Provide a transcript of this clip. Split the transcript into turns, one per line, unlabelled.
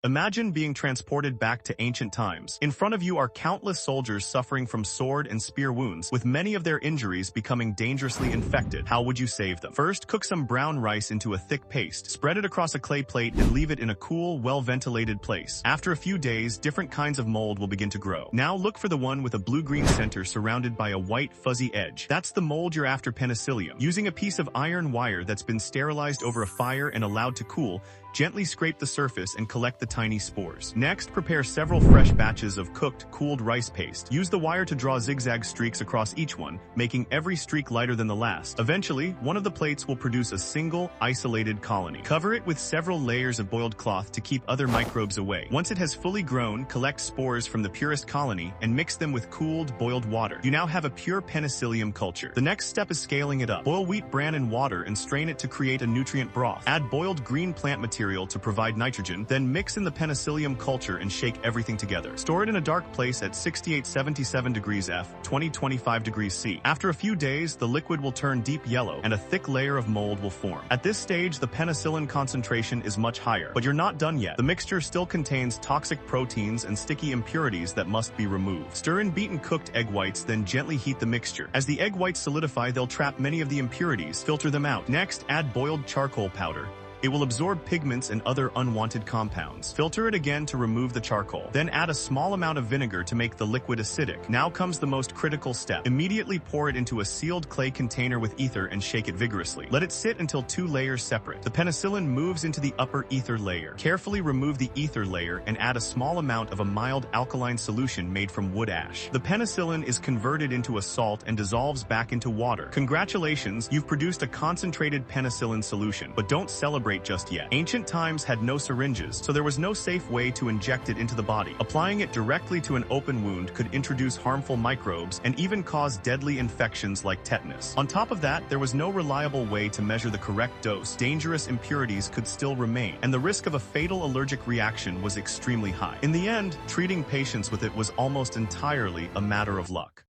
Imagine being transported back to ancient times. In front of you are countless soldiers suffering from sword and spear wounds, with many of their injuries becoming dangerously infected. How would you save them? First, cook some brown rice into a thick paste. Spread it across a clay plate and leave it in a cool, well-ventilated place. After a few days, different kinds of mold will begin to grow. Now look for the one with a blue-green center surrounded by a white, fuzzy edge. That's the mold you're after, Penicillin. Using a piece of iron wire that's been sterilized over a fire and allowed to cool, gently scrape the surface and collect the tiny spores. Next, prepare several fresh batches of cooked, cooled rice paste. Use the wire to draw zigzag streaks across each one, making every streak lighter than the last. Eventually, one of the plates will produce a single, isolated colony. Cover it with several layers of boiled cloth to keep other microbes away. Once it has fully grown, collect spores from the purest colony and mix them with cooled, boiled water. You now have a pure Penicillium culture. The next step is scaling it up. Boil wheat bran in water and strain it to create a nutrient broth. Add boiled green plant material to provide nitrogen, then mix in the Penicillium culture and shake everything together. Store it in a dark place at 68-77 degrees F, 20-25 degrees C. After a few days, the liquid will turn deep yellow and a thick layer of mold will form. At this stage, the penicillin concentration is much higher, but you're not done yet. The mixture still contains toxic proteins and sticky impurities that must be removed. Stir in beaten cooked egg whites, then gently heat the mixture. As the egg whites solidify, they'll trap many of the impurities. Filter them out. Next, add boiled charcoal powder. It will absorb pigments and other unwanted compounds. Filter it again to remove the charcoal. Then add a small amount of vinegar to make the liquid acidic. Now comes the most critical step. Immediately pour it into a sealed clay container with ether and shake it vigorously. Let it sit until 2 layers separate. The penicillin moves into the upper ether layer. Carefully remove the ether layer and add a small amount of a mild alkaline solution made from wood ash. The penicillin is converted into a salt and dissolves back into water. Congratulations, you've produced a concentrated penicillin solution, but don't celebrate just yet. Ancient times had no syringes, so there was no safe way to inject it into the body. Applying it directly to an open wound could introduce harmful microbes and even cause deadly infections like tetanus. On top of that, there was no reliable way to measure the correct dose. Dangerous impurities could still remain, and the risk of a fatal allergic reaction was extremely high. In the end, treating patients with it was almost entirely a matter of luck.